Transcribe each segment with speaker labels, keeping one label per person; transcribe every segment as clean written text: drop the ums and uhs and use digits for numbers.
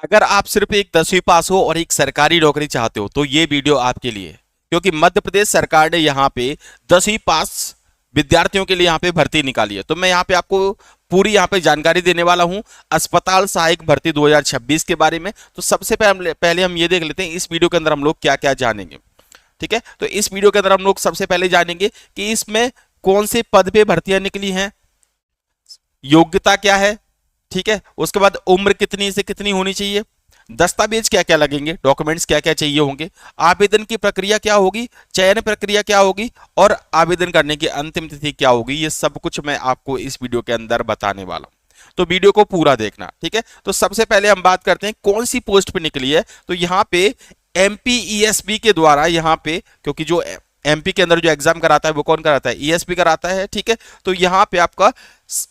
Speaker 1: अगर आप सिर्फ एक 10वीं पास हो और एक सरकारी नौकरी चाहते हो तो ये वीडियो आपके लिए है, क्योंकि मध्य प्रदेश सरकार ने यहाँ पे 10वीं पास विद्यार्थियों के लिए यहाँ पे भर्ती निकाली है। तो मैं यहाँ पे आपको पूरी यहाँ पे जानकारी देने वाला हूँ अस्पताल सहायक भर्ती 2026 के बारे में। तो सबसे पहले हम ये देख लेते हैं इस वीडियो के अंदर हम लोग क्या क्या जानेंगे। ठीक है, तो इस वीडियो के अंदर हम लोग सबसे पहले जानेंगे कि इसमें कौन से पद पे भर्तियां निकली हैं, योग्यता क्या है, ठीक है, उसके बाद उम्र कितनी से कितनी होनी चाहिए, दस्तावेज क्या क्या लगेंगे, डॉक्यूमेंट्स क्या क्या चाहिए होंगे, आवेदन की प्रक्रिया क्या होगी, चयन प्रक्रिया क्या होगी और आवेदन करने की अंतिम तिथि क्या होगी, ये सब कुछ मैं आपको इस वीडियो के अंदर बताने वाला हूं। तो वीडियो को पूरा देखना, ठीक है। तो सबसे पहले हम बात करते हैं कौन सी पोस्ट पे निकली है। तो यहाँ पे एमपीईएसबी के द्वारा, यहाँ पे क्योंकि जो एमपी के अंदर जो एग्जाम कराता है वो कौन कराता है, ईएसपी कराता है, ठीक है। तो यहाँ पे आपका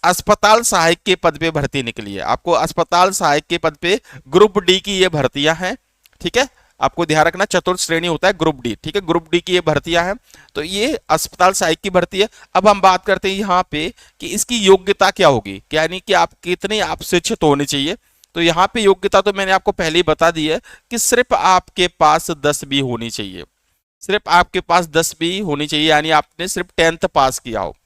Speaker 1: अस्पताल सहायक के पद पे भर्ती निकली है। आपको अस्पताल सहायक के पद पे ग्रुप डी की ये भर्तियां हैं, ठीक है। आपको ध्यान रखना चतुर्थ श्रेणी होता है ग्रुप डी, ठीक है, ग्रुप डी की ये भर्तियां हैं। तो ये अस्पताल सहायक की भर्ती है। अब हम बात करते हैं यहाँ पे कि इसकी योग्यता क्या होगी, यानी कि आप कितने आप शिक्षित होने चाहिए। तो यहाँ पे योग्यता तो मैंने आपको पहले ही बता दी है कि सिर्फ आपके पास 10वीं होनी चाहिए, सिर्फ आपके पास 10वीं होनी चाहिए, यानी आपने सिर्फ 10th पास किया हो।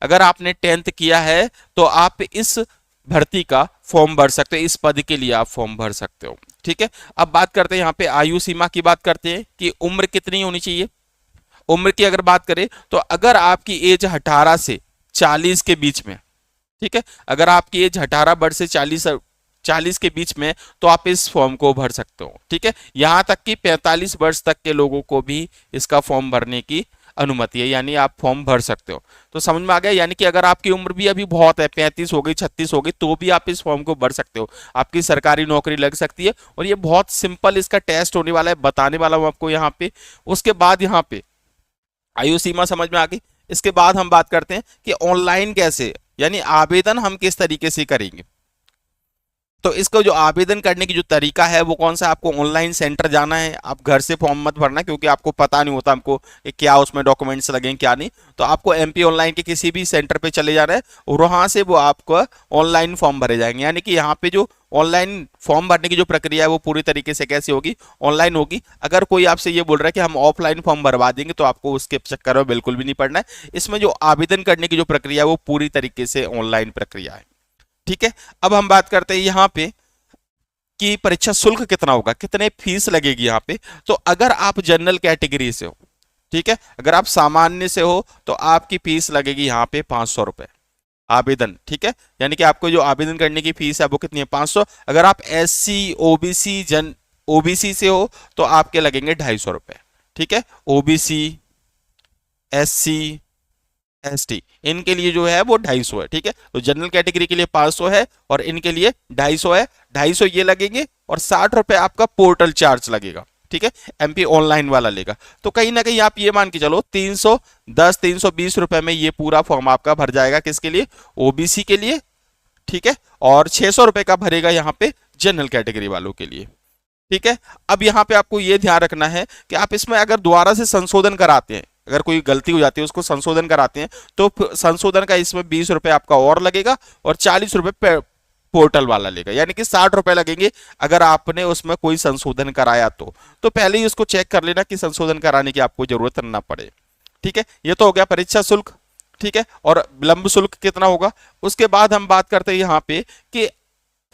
Speaker 1: अगर आपने 10th किया है तो आप इस भर्ती का फॉर्म भर सकते हो, इस पद के लिए आप फॉर्म भर सकते हो, ठीक है। अब बात करते हैं यहाँ पे आयु सीमा की, बात करते हैं कि उम्र कितनी होनी चाहिए। उम्र की अगर बात करें तो अगर आपकी एज 18 से 40 के बीच में, ठीक है, अगर आपकी एज 18 वर्ष से 40 के बीच में, तो आप इस फॉर्म को भर सकते हो, ठीक है। यहां तक कि 45 वर्ष तक के लोगों को भी इसका फॉर्म भरने की अनुमति है, यानी आप फॉर्म भर सकते हो। तो समझ में आ गया, यानी कि अगर आपकी उम्र भी अभी बहुत है, 35 हो गई, 36 हो गई, तो भी आप इस फॉर्म को भर सकते हो, आपकी सरकारी नौकरी लग सकती है। और ये बहुत सिंपल इसका टेस्ट होने वाला है, बताने वाला हूं आपको यहाँ पे। उसके बाद यहाँ पे आयु सीमा समझ में आ गई। इसके बाद हम बात करते हैं कि ऑनलाइन कैसे, यानी आवेदन हम किस तरीके से करेंगे। तो इसको जो आवेदन करने की जो तरीका है वो कौन सा, आपको ऑनलाइन सेंटर जाना है, आप घर से फॉर्म मत भरना, क्योंकि आपको पता नहीं होता हमको कि क्या उसमें डॉक्यूमेंट्स लगेंगे क्या नहीं। तो आपको एमपी ऑनलाइन के किसी भी सेंटर पे चले जाना है और वहां से वो आपको ऑनलाइन फॉर्म भरे जाएंगे। यानी कि यहाँ पे जो ऑनलाइन फॉर्म भरने की जो प्रक्रिया है वो पूरी तरीके से कैसी होगी, ऑनलाइन होगी। अगर कोई आपसे ये बोल रहा है कि हम ऑफलाइन फॉर्म भरवा देंगे, तो आपको उसके चक्कर में बिल्कुल भी नहीं पड़ना है। इसमें जो आवेदन करने की जो प्रक्रिया है वो पूरी तरीके से ऑनलाइन प्रक्रिया है, ठीक है। अब हम बात करते हैं यहाँ पे कि परीक्षा शुल्क कितना होगा, कितने फीस लगेगी यहाँ पे। तो अगर आप जनरल कैटेगरी से हो, ठीक है, अगर आप सामान्य से हो, तो आपकी फीस लगेगी यहाँ पे 500 रुपए आवेदन, ठीक है। यानी कि आपको जो आवेदन करने की फीस है वो कितनी है, 500। अगर आप एससी ओबीसी ओबीसी से हो तो आपके लगेंगे 250 रुपए, ठीक है। ओबीसी, एससी, एसटी, इनके लिए जो है वो 250 है, ठीक है। तो जनरल कैटेगरी के लिए 500 है और इनके लिए 250 है। 250 ये लगेंगे और 60 रुपए आपका पोर्टल चार्ज लगेगा, ठीक है, एमपी ऑनलाइन वाला लेगा। तो कहीं ना कहीं आप ये मान के चलो 310 320 रुपए में ये पूरा फॉर्म आपका भर जाएगा, किसके लिए, ओबीसी के लिए, ठीक है। और 600 रुपए का भरेगा यहाँ पे जनरल कैटेगरी वालों के लिए, ठीक है। अब यहाँ पे आपको ये ध्यान रखना है कि आप इसमें अगर दोबारा से संशोधन कराते हैं, अगर कोई गलती हो जाती है उसको संशोधन कराते हैं, तो संशोधन का इसमें 20 रुपए आपका और लगेगा और 40 रुपए पोर्टल वाला लेगा, यानी कि 60 रुपए लगेंगे अगर आपने उसमें कोई संशोधन कराया तो पहले ही उसको चेक कर लेना कि संशोधन कराने की आपको जरूरत ना पड़े, ठीक है। ये तो हो गया परीक्षा शुल्क, ठीक है, और विलंब शुल्क कितना होगा। उसके बाद हम बात करते हैं यहाँ पे कि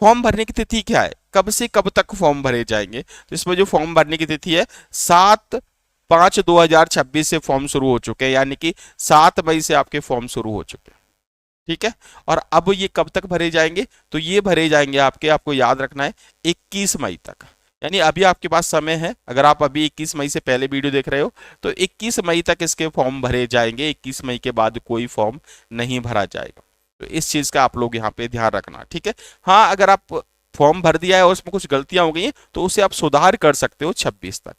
Speaker 1: फॉर्म भरने की तिथि क्या है, कब से कब तक फॉर्म भरे जाएंगे। तो इसमें जो फॉर्म भरने की तिथि है 7/5/2026 से फॉर्म शुरू हो चुके हैं, यानी कि 7 मई से आपके फॉर्म शुरू हो चुके हैं, ठीक है। और अब ये कब तक भरे जाएंगे, तो ये भरे जाएंगे आपके, आपको याद रखना है 21 मई तक। यानी अभी आपके पास समय है, अगर आप अभी 21 मई से पहले वीडियो देख रहे हो तो 21 मई तक इसके फॉर्म भरे जाएंगे। 21 मई के बाद कोई फॉर्म नहीं भरा जाएगा। तो इस चीज का आप लोग यहाँ पे ध्यान रखना, ठीक है। हाँ, अगर आप फॉर्म भर दिया है और उसमें कुछ गलतियां हो गई हैं तो उसे आप सुधार कर सकते हो 26 तक,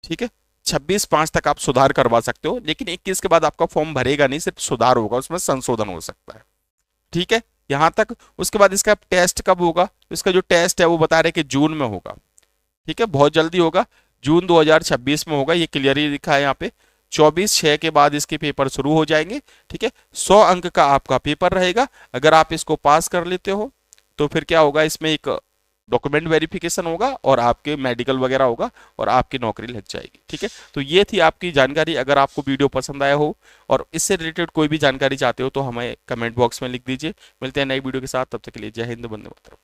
Speaker 1: ठीक है। 26/5 तक आप सुधार करवा सकते हो, लेकिन 21 के बाद आपका फॉर्म भरेगा नहीं, सिर्फ सुधार होगा, उसमें संशोधन हो सकता है, ठीक है, यहां तक। उसके बाद इसका टेस्ट कब होगा, इसका जो टेस्ट है वो बता रहे कि जून में होगा, ठीक है, बहुत जल्दी होगा, जून 2026 में होगा, ये क्लियरली लिखा है यहाँ पे। 24/6 के बाद इसके पेपर शुरू हो जाएंगे, ठीक है। 100 अंक का आपका पेपर रहेगा। अगर आप इसको पास कर लेते हो तो फिर क्या होगा, इसमें एक डॉक्यूमेंट वेरिफिकेशन होगा और आपके मेडिकल वगैरह होगा और आपकी नौकरी लग जाएगी। ठीक है, तो ये थी आपकी जानकारी। अगर आपको वीडियो पसंद आया हो और इससे रिलेटेड कोई भी जानकारी चाहते हो तो हमें कमेंट बॉक्स में लिख दीजिए। मिलते हैं नई वीडियो के साथ, तब तक के लिए जय हिंद, वंदे मातरम।